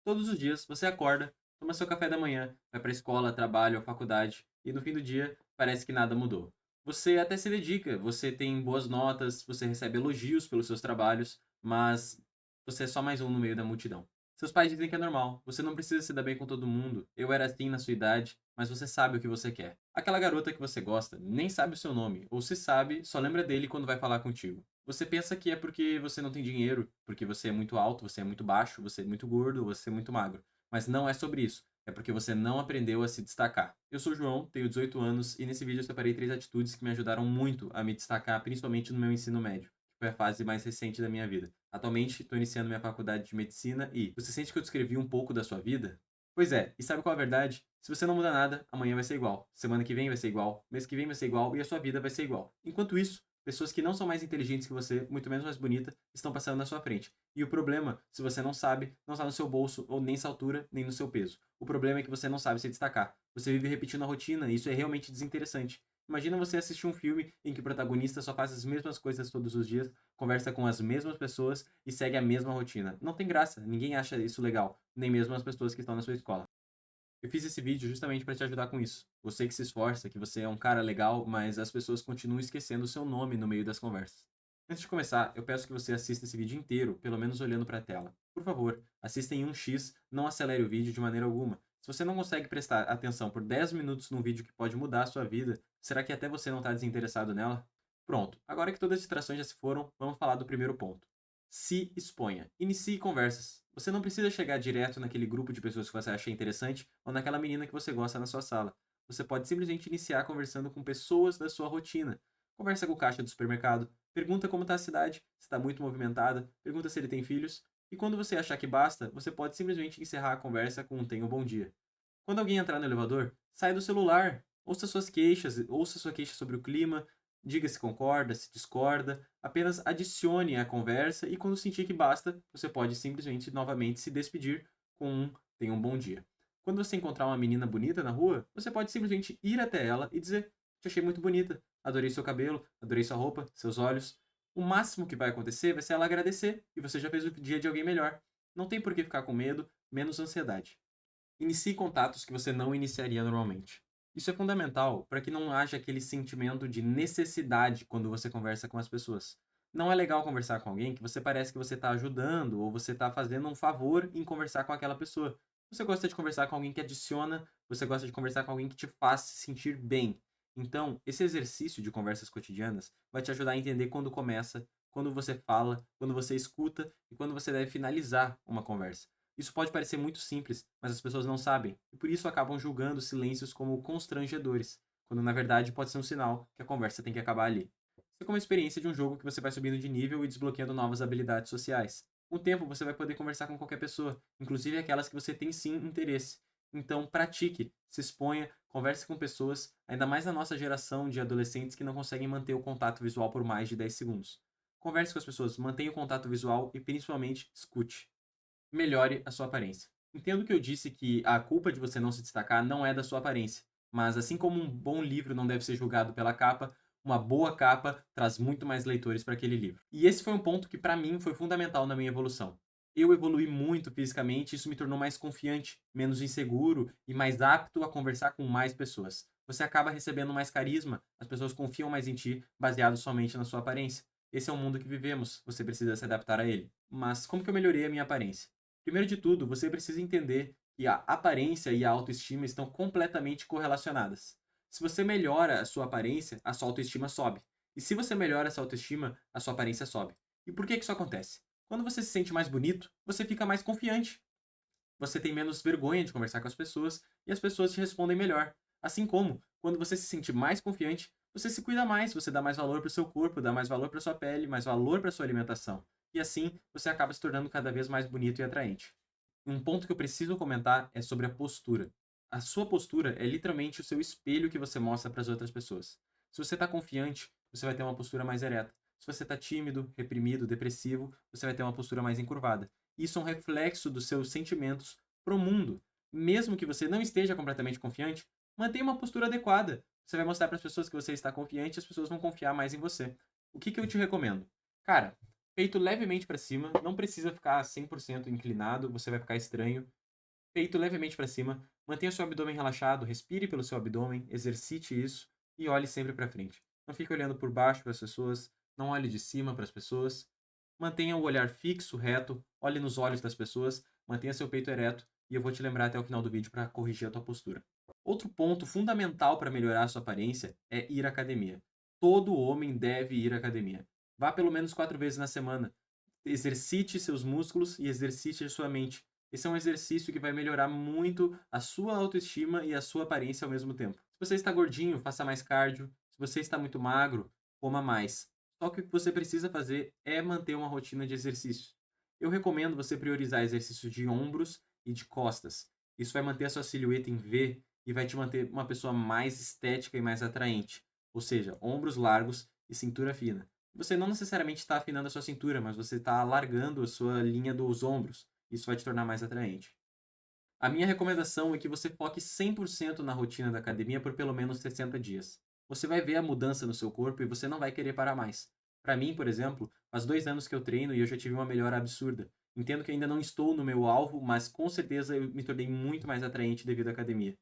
Todos os dias você acorda, toma seu café da manhã, vai para a escola, trabalho ou faculdade e no fim do dia parece que nada mudou. Você até se dedica, você tem boas notas, você recebe elogios pelos seus trabalhos, mas você é só mais um no meio da multidão. Seus pais dizem que é normal, você não precisa se dar bem com todo mundo. Eu era assim na sua idade, mas você sabe o que você quer. Aquela garota que você gosta nem sabe o seu nome, ou se sabe, só lembra dele quando vai falar contigo. Você pensa que é porque você não tem dinheiro, porque você é muito alto, você é muito baixo, você é muito gordo, você é muito magro. Mas não é sobre isso. É porque você não aprendeu a se destacar. Eu sou o João, tenho 18 anos e nesse vídeo eu separei 3 atitudes que me ajudaram muito a me destacar, principalmente no meu ensino médio, que foi a fase mais recente da minha vida. Atualmente, estou iniciando minha faculdade de medicina e você sente que eu descrevi um pouco da sua vida? Pois é, e sabe qual é a verdade? Se você não muda nada, amanhã vai ser igual, semana que vem vai ser igual, mês que vem vai ser igual e a sua vida vai ser igual. Enquanto isso, pessoas que não são mais inteligentes que você, muito menos mais bonita, estão passando na sua frente. E o problema, se você não sabe, não está no seu bolso, ou nem sua altura, nem no seu peso. O problema é que você não sabe se destacar. Você vive repetindo a rotina e isso é realmente desinteressante. Imagina você assistir um filme em que o protagonista só faz as mesmas coisas todos os dias, conversa com as mesmas pessoas e segue a mesma rotina. Não tem graça, ninguém acha isso legal, nem mesmo as pessoas que estão na sua escola. Eu fiz esse vídeo justamente para te ajudar com isso. Você que se esforça, que você é um cara legal, mas as pessoas continuam esquecendo o seu nome no meio das conversas. Antes de começar, eu peço que você assista esse vídeo inteiro, pelo menos olhando para a tela. Por favor, assista em 1x, não acelere o vídeo de maneira alguma. Se você não consegue prestar atenção por 10 minutos num vídeo que pode mudar a sua vida, será que até você não está desinteressado nela? Pronto, agora que todas as distrações já se foram, vamos falar do primeiro ponto. Se exponha. Inicie conversas. Você não precisa chegar direto naquele grupo de pessoas que você acha interessante ou naquela menina que você gosta na sua sala. Você pode simplesmente iniciar conversando com pessoas da sua rotina. Conversa com o caixa do supermercado, pergunta como está a cidade, se está muito movimentada, pergunta se ele tem filhos, e quando você achar que basta, você pode simplesmente encerrar a conversa com um tenha um bom dia. Quando alguém entrar no elevador, sai do celular, ouça suas queixas, ouça sua queixa sobre o clima, diga se concorda, se discorda, apenas adicione à conversa e quando sentir que basta, você pode simplesmente novamente se despedir com um tenha um bom dia. Quando você encontrar uma menina bonita na rua, você pode simplesmente ir até ela e dizer: Te achei muito bonita, adorei seu cabelo, adorei sua roupa, seus olhos. O máximo que vai acontecer vai ser ela agradecer e você já fez o dia de alguém melhor. Não tem por que ficar com medo, menos ansiedade. Inicie contatos que você não iniciaria normalmente. Isso é fundamental para que não haja aquele sentimento de necessidade quando você conversa com as pessoas. Não é legal conversar com alguém que você parece que você está ajudando ou você está fazendo um favor em conversar com aquela pessoa. Você gosta de conversar com alguém que adiciona, você gosta de conversar com alguém que te faz se sentir bem. Então, esse exercício de conversas cotidianas vai te ajudar a entender quando começa, quando você fala, quando você escuta e quando você deve finalizar uma conversa. Isso pode parecer muito simples, mas as pessoas não sabem, e por isso acabam julgando silêncios como constrangedores, quando na verdade pode ser um sinal que a conversa tem que acabar ali. Isso é como a experiência de um jogo que você vai subindo de nível e desbloqueando novas habilidades sociais. Com o tempo você vai poder conversar com qualquer pessoa, inclusive aquelas que você tem sim interesse. Então pratique, se exponha, converse com pessoas, ainda mais na nossa geração de adolescentes que não conseguem manter o contato visual por mais de 10 segundos. Converse com as pessoas, mantenha o contato visual e principalmente escute. Melhore a sua aparência. Entendo que eu disse que a culpa de você não se destacar não é da sua aparência, mas assim como um bom livro não deve ser julgado pela capa, uma boa capa traz muito mais leitores para aquele livro. E esse foi um ponto que para mim foi fundamental na minha evolução. Eu evolui muito fisicamente, isso me tornou mais confiante, menos inseguro e mais apto a conversar com mais pessoas. Você acaba recebendo mais carisma, as pessoas confiam mais em ti, baseado somente na sua aparência. Esse é o mundo que vivemos, você precisa se adaptar a ele. Mas como que eu melhorei a minha aparência? Primeiro de tudo, você precisa entender que a aparência e a autoestima estão completamente correlacionadas. Se você melhora a sua aparência, a sua autoestima sobe. E se você melhora essa autoestima, a sua aparência sobe. E por que isso acontece? Quando você se sente mais bonito, você fica mais confiante. Você tem menos vergonha de conversar com as pessoas e as pessoas te respondem melhor. Assim como, quando você se sente mais confiante, você se cuida mais, você dá mais valor para o seu corpo, dá mais valor para sua pele, mais valor para sua alimentação. E assim, você acaba se tornando cada vez mais bonito e atraente. Um ponto que eu preciso comentar é sobre a postura. A sua postura é literalmente o seu espelho que você mostra para as outras pessoas. Se você está confiante, você vai ter uma postura mais ereta. Se você está tímido, reprimido, depressivo, você vai ter uma postura mais encurvada. Isso é um reflexo dos seus sentimentos pro mundo. Mesmo que você não esteja completamente confiante, mantenha uma postura adequada. Você vai mostrar para as pessoas que você está confiante e as pessoas vão confiar mais em você. O que eu te recomendo? Cara, Peito levemente para cima, não precisa ficar 100% inclinado, você vai ficar estranho. Peito levemente para cima, mantenha seu abdômen relaxado, respire pelo seu abdômen, exercite isso e olhe sempre para frente. Não fique olhando por baixo para as pessoas, não olhe de cima para as pessoas. Mantenha o olhar fixo, reto, olhe nos olhos das pessoas, mantenha seu peito ereto e eu vou te lembrar até o final do vídeo para corrigir a tua postura. Outro ponto fundamental para melhorar a sua aparência é ir à academia. Todo homem deve ir à academia. Vá pelo menos 4 vezes na semana. Exercite seus músculos e exercite a sua mente. Esse é um exercício que vai melhorar muito a sua autoestima e a sua aparência ao mesmo tempo. Se você está gordinho, faça mais cardio. Se você está muito magro, coma mais. Só que o que você precisa fazer é manter uma rotina de exercícios. Eu recomendo você priorizar exercícios de ombros e de costas. Isso vai manter a sua silhueta em V e vai te manter uma pessoa mais estética e mais atraente. Ou seja, ombros largos e cintura fina. Você não necessariamente está afinando a sua cintura, mas você está alargando a sua linha dos ombros. Isso vai te tornar mais atraente. A minha recomendação é que você foque 100% na rotina da academia por pelo menos 60 dias. Você vai ver a mudança no seu corpo e você não vai querer parar mais. Para mim, por exemplo, faz 2 anos que eu treino e eu já tive uma melhora absurda. Entendo que ainda não estou no meu alvo, mas com certeza eu me tornei muito mais atraente devido à academia.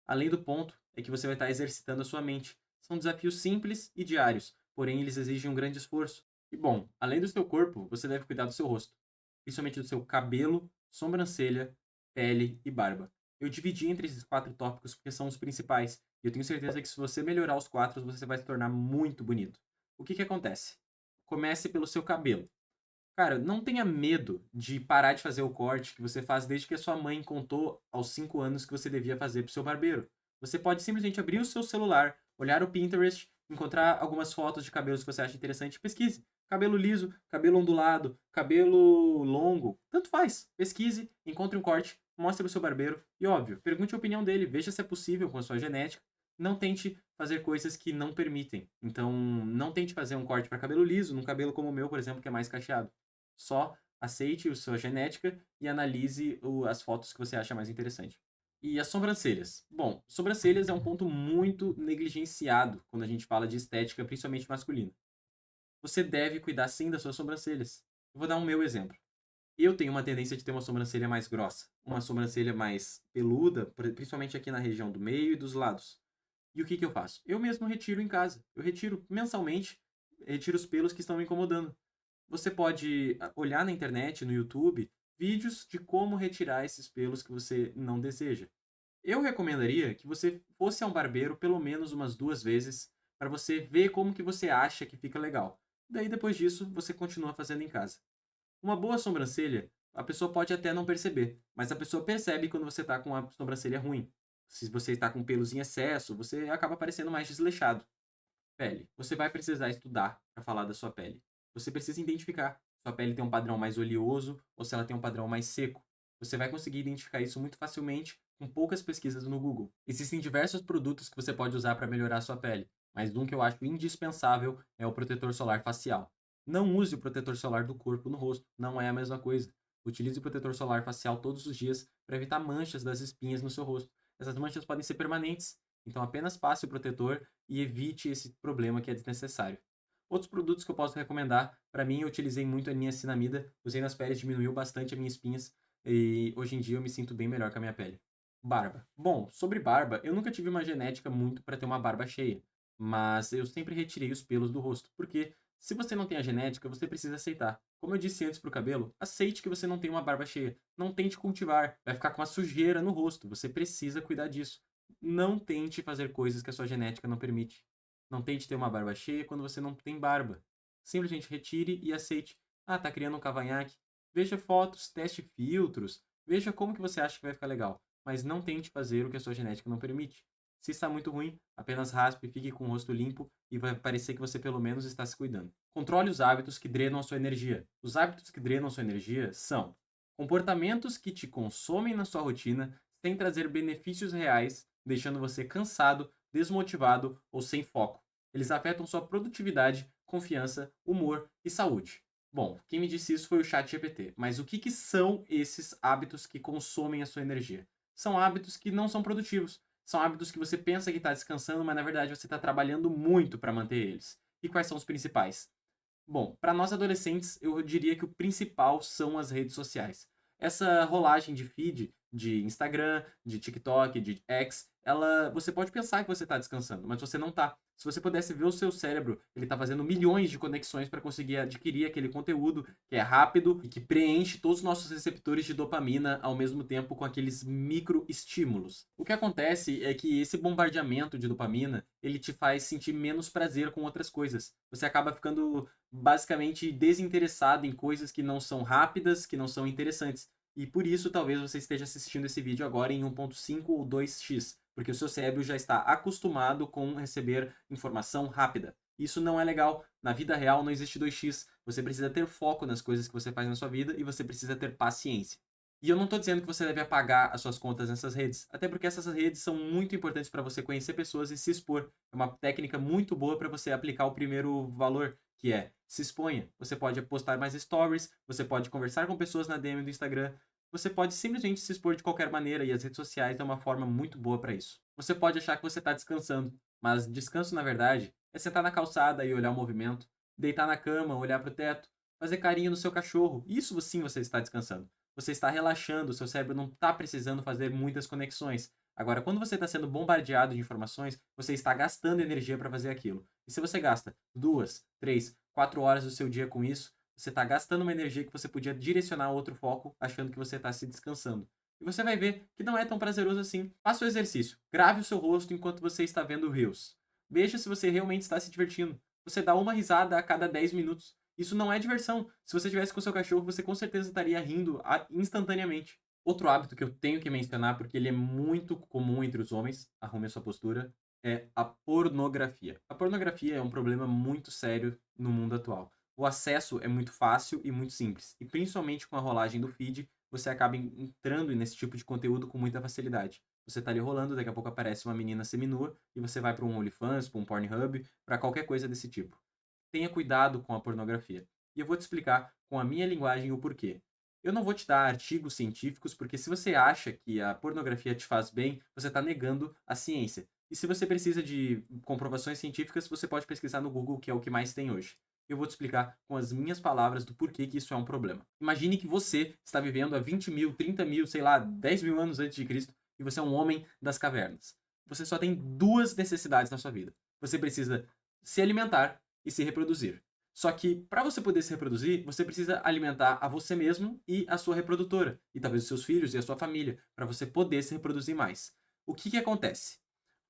Além do ponto, é que você vai estar exercitando a sua mente. São desafios simples e diários, porém eles exigem um grande esforço. E bom, além do seu corpo, você deve cuidar do seu rosto, principalmente do seu cabelo, sobrancelha, pele e barba. Eu dividi entre esses 4 tópicos porque são os principais. E eu tenho certeza que se você melhorar os 4, você vai se tornar muito bonito. O que acontece? Comece pelo seu cabelo. Cara, não tenha medo de parar de fazer o corte que você faz desde que a sua mãe contou aos 5 anos que você devia fazer pro seu barbeiro. Você pode simplesmente abrir o seu celular, olhar o Pinterest, encontrar algumas fotos de cabelos que você acha interessante e pesquise. Cabelo liso, cabelo ondulado, cabelo longo, tanto faz. Pesquise, encontre um corte, mostre pro seu barbeiro e, óbvio, pergunte a opinião dele, veja se é possível com a sua genética. Não tente fazer coisas que não permitem. Então, não tente fazer um corte para cabelo liso, num cabelo como o meu, por exemplo, que é mais cacheado. Só aceite a sua genética e analise as fotos que você acha mais interessante. E as sobrancelhas? Bom, sobrancelhas é um ponto muito negligenciado quando a gente fala de estética, principalmente masculina. Você deve cuidar sim das suas sobrancelhas. Eu vou dar um meu exemplo. Eu tenho uma tendência de ter uma sobrancelha mais grossa, uma sobrancelha mais peluda, principalmente aqui na região do meio e dos lados. E o que eu faço? Eu mesmo retiro em casa. Eu retiro mensalmente, retiro os pelos que estão me incomodando. Você pode olhar na internet, no YouTube, vídeos de como retirar esses pelos que você não deseja. Eu recomendaria que você fosse a um barbeiro pelo menos umas 2 vezes para você ver como que você acha que fica legal. Daí depois disso, você continua fazendo em casa. Uma boa sobrancelha, a pessoa pode até não perceber, mas a pessoa percebe quando você está com a sobrancelha ruim. Se você está com pelos em excesso, você acaba parecendo mais desleixado. Pele. Você vai precisar estudar para falar da sua pele. Você precisa identificar se sua pele tem um padrão mais oleoso ou se ela tem um padrão mais seco. Você vai conseguir identificar isso muito facilmente com poucas pesquisas no Google. Existem diversos produtos que você pode usar para melhorar a sua pele, mas um que eu acho indispensável é o protetor solar facial. Não use o protetor solar do corpo no rosto, não é a mesma coisa. Utilize o protetor solar facial todos os dias para evitar manchas das espinhas no seu rosto. Essas manchas podem ser permanentes, então apenas passe o protetor e evite esse problema que é desnecessário. Outros produtos que eu posso recomendar, para mim eu utilizei muito a niacinamida, usei nas peles, diminuiu bastante as minhas espinhas e hoje em dia eu me sinto bem melhor com a minha pele. Barba. Bom, sobre barba, eu nunca tive uma genética muito para ter uma barba cheia, mas eu sempre retirei os pelos do rosto, porque se você não tem a genética, você precisa aceitar. Como eu disse antes pro cabelo, aceite que você não tem uma barba cheia. Não tente cultivar, vai ficar com uma sujeira no rosto, você precisa cuidar disso. Não tente fazer coisas que a sua genética não permite. Não tente ter uma barba cheia quando você não tem barba. Simplesmente retire e aceite. Ah, tá criando um cavanhaque. Veja fotos, teste filtros, veja como que você acha que vai ficar legal. Mas não tente fazer o que a sua genética não permite. Se está muito ruim, apenas raspe, fique com o rosto limpo e vai parecer que você pelo menos está se cuidando. Controle os hábitos que drenam a sua energia. Os hábitos que drenam a sua energia são comportamentos que te consomem na sua rotina sem trazer benefícios reais, deixando você cansado, desmotivado ou sem foco. Eles afetam sua produtividade, confiança, humor e saúde. Bom, quem me disse isso foi o ChatGPT, mas o que são esses hábitos que consomem a sua energia? São hábitos que não são produtivos. São hábitos que você pensa que está descansando, mas na verdade você está trabalhando muito para manter eles. E quais são os principais? Bom, para nós adolescentes, eu diria que o principal são as redes sociais. Essa rolagem de feed de Instagram, de TikTok, de X, você pode pensar que você está descansando, mas você não está. Se você pudesse ver o seu cérebro, ele está fazendo milhões de conexões para conseguir adquirir aquele conteúdo que é rápido e que preenche todos os nossos receptores de dopamina ao mesmo tempo com aqueles micro estímulos. O que acontece é que esse bombardeamento de dopamina, ele te faz sentir menos prazer com outras coisas. Você acaba ficando basicamente desinteressado em coisas que não são rápidas, que não são interessantes. E por isso talvez você esteja assistindo esse vídeo agora em 1.5 ou 2x, porque o seu cérebro já está acostumado com receber informação rápida. Isso não é legal. Na vida real não existe 2x. Você precisa ter foco nas coisas que você faz na sua vida e você precisa ter paciência. E eu não estou dizendo que você deve apagar as suas contas nessas redes, até porque essas redes são muito importantes para você conhecer pessoas e se expor. É uma técnica muito boa para você aplicar o primeiro valor, que é se exponha. Você pode postar mais stories, você pode conversar com pessoas na DM do Instagram, você pode simplesmente se expor de qualquer maneira e as redes sociais é uma forma muito boa para isso. Você pode achar que você está descansando, mas descanso na verdade é sentar na calçada e olhar o movimento, deitar na cama, olhar para o teto, fazer carinho no seu cachorro. Isso sim você está descansando. Você está relaxando, o seu cérebro não está precisando fazer muitas conexões. Agora, quando você está sendo bombardeado de informações, você está gastando energia para fazer aquilo. E se você gasta 2, 3, 4 horas do seu dia com isso, você está gastando uma energia que você podia direcionar a outro foco, achando que você está se descansando. E você vai ver que não é tão prazeroso assim. Faça o exercício. Grave o seu rosto enquanto você está vendo Reels. Veja se você realmente está se divertindo. Você dá uma risada a cada 10 minutos. Isso não é diversão. Se você estivesse com seu cachorro, você com certeza estaria rindo instantaneamente. Outro hábito que eu tenho que mencionar, porque ele é muito comum entre os homens, arrume a sua postura, é a pornografia. A pornografia é um problema muito sério no mundo atual. O acesso é muito fácil e muito simples. E principalmente com a rolagem do feed, você acaba entrando nesse tipo de conteúdo com muita facilidade. Você tá ali rolando, daqui a pouco aparece uma menina seminua e você vai para um OnlyFans, para um Pornhub, para qualquer coisa desse tipo. Tenha cuidado com a pornografia. E eu vou te explicar com a minha linguagem o porquê. Eu não vou te dar artigos científicos, porque se você acha que a pornografia te faz bem, você está negando a ciência. E se você precisa de comprovações científicas, você pode pesquisar no Google, que é o que mais tem hoje. Eu vou te explicar com as minhas palavras do porquê que isso é um problema. Imagine que você está vivendo há 20 mil, 30 mil, sei lá, 10 mil anos antes de Cristo e você é um homem das cavernas. Você só tem duas necessidades na sua vida. Você precisa se alimentar e se reproduzir. Só que para você poder se reproduzir, você precisa alimentar a você mesmo e a sua reprodutora, e talvez os seus filhos e a sua família, para você poder se reproduzir mais. O que acontece?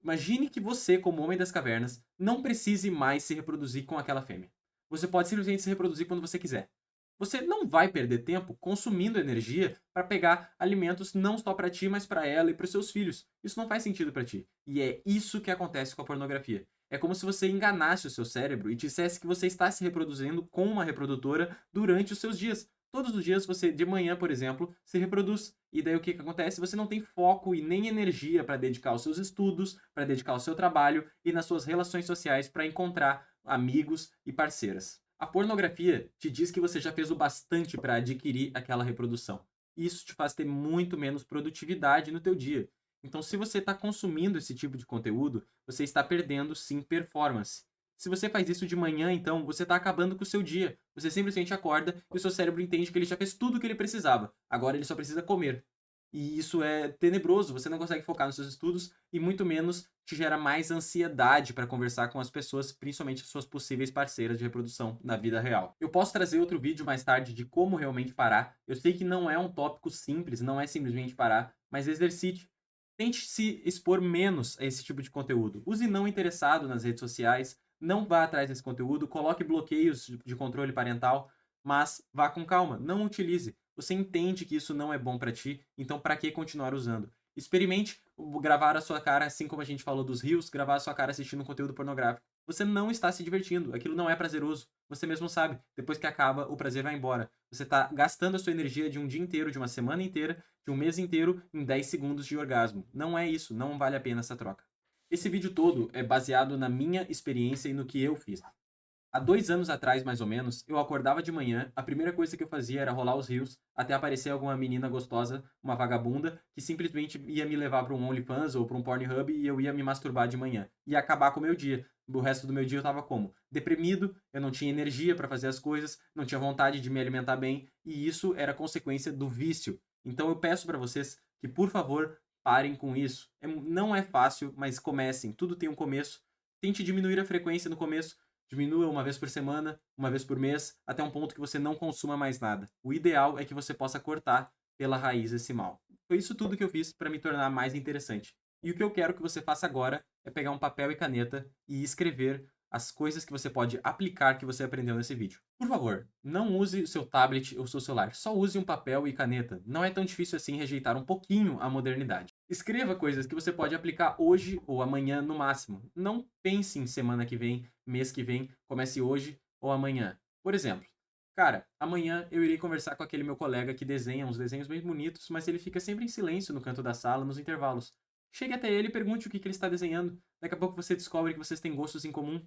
Imagine que você, como homem das cavernas, não precise mais se reproduzir com aquela fêmea. Você pode simplesmente se reproduzir quando você quiser. Você não vai perder tempo consumindo energia para pegar alimentos não só para ti, mas para ela e para os seus filhos. Isso não faz sentido para ti. E é isso que acontece com a pornografia. É como se você enganasse o seu cérebro e dissesse que você está se reproduzindo com uma reprodutora durante os seus dias. Todos os dias você, de manhã, por exemplo, se reproduz. E daí o que acontece? Você não tem foco e nem energia para dedicar aos seus estudos, para dedicar ao seu trabalho e nas suas relações sociais para encontrar amigos e parceiras. A pornografia te diz que você já fez o bastante para adquirir aquela reprodução. Isso te faz ter muito menos produtividade no teu dia. Então, se você está consumindo esse tipo de conteúdo, você está perdendo sim performance. Se você faz isso de manhã, então, você está acabando com o seu dia. Você simplesmente acorda e o seu cérebro entende que ele já fez tudo o que ele precisava. Agora ele só precisa comer. E isso é tenebroso, você não consegue focar nos seus estudos e muito menos te gera mais ansiedade para conversar com as pessoas, principalmente as suas possíveis parceiras de reprodução na vida real. Eu posso trazer outro vídeo mais tarde de como realmente parar. Eu sei que não é um tópico simples, não é simplesmente parar, mas exercite. Tente se expor menos a esse tipo de conteúdo. Use não interessado nas redes sociais, não vá atrás desse conteúdo, coloque bloqueios de controle parental, mas vá com calma, não utilize. Você entende que isso não é bom para ti, então para que continuar usando? Experimente gravar a sua cara, assim como a gente falou dos rios, gravar a sua cara assistindo um conteúdo pornográfico. Você não está se divertindo, aquilo não é prazeroso. Você mesmo sabe, depois que acaba, o prazer vai embora. Você está gastando a sua energia de um dia inteiro, de uma semana inteira, de um mês inteiro, em 10 segundos de orgasmo. Não é isso, não vale a pena essa troca. Esse vídeo todo é baseado na minha experiência e no que eu fiz. Há 2 anos atrás, mais ou menos, eu acordava de manhã, a primeira coisa que eu fazia era rolar os rios até aparecer alguma menina gostosa, uma vagabunda, que simplesmente ia me levar para um OnlyFans ou para um Pornhub e eu ia me masturbar de manhã. Ia acabar com o meu dia. o resto do meu dia eu estava como? Deprimido, eu não tinha energia para fazer as coisas, não tinha vontade de me alimentar bem, e isso era consequência do vício. Então eu peço para vocês que, por favor, parem com isso. Não é fácil, mas comecem. Tudo tem um começo. Tente diminuir a frequência no começo. Diminua uma vez por semana, uma vez por mês, até um ponto que você não consuma mais nada. O ideal é que você possa cortar pela raiz esse mal. Foi isso tudo que eu fiz para me tornar mais interessante. E o que eu quero que você faça agora é pegar um papel e caneta e escrever as coisas que você pode aplicar que você aprendeu nesse vídeo. Por favor, não use o seu tablet ou o seu celular, só use um papel e caneta. Não é tão difícil assim rejeitar um pouquinho a modernidade. Escreva coisas que você pode aplicar hoje ou amanhã no máximo. Não pense em semana que vem, mês que vem, comece hoje ou amanhã. Por exemplo, cara, amanhã eu irei conversar com aquele meu colega que desenha uns desenhos bem bonitos, mas ele fica sempre em silêncio no canto da sala, nos intervalos. Chegue até ele e pergunte o que ele está desenhando. Daqui a pouco você descobre que vocês têm gostos em comum.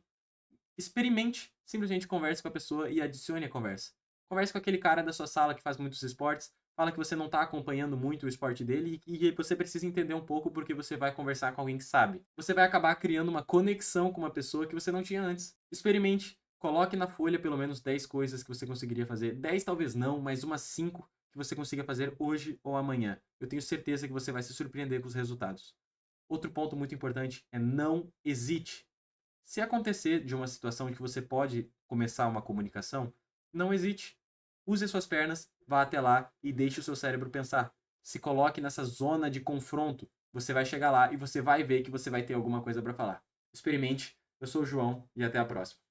Experimente, simplesmente converse com a pessoa e adicione a conversa. Converse com aquele cara da sua sala que faz muitos esportes, fala que você não está acompanhando muito o esporte dele e você precisa entender um pouco porque você vai conversar com alguém que sabe. Você vai acabar criando uma conexão com uma pessoa que você não tinha antes. Experimente, coloque na folha pelo menos 10 coisas que você conseguiria fazer. 10 talvez não, mas umas 5 que você consiga fazer hoje ou amanhã. Eu tenho certeza que você vai se surpreender com os resultados. Outro ponto muito importante é não hesite. Se acontecer de uma situação em que você pode começar uma comunicação, não hesite. Use as suas pernas, vá até lá e deixe o seu cérebro pensar. Se coloque nessa zona de confronto. Você vai chegar lá e você vai ver que você vai ter alguma coisa para falar. Experimente. Eu sou o João e até a próxima.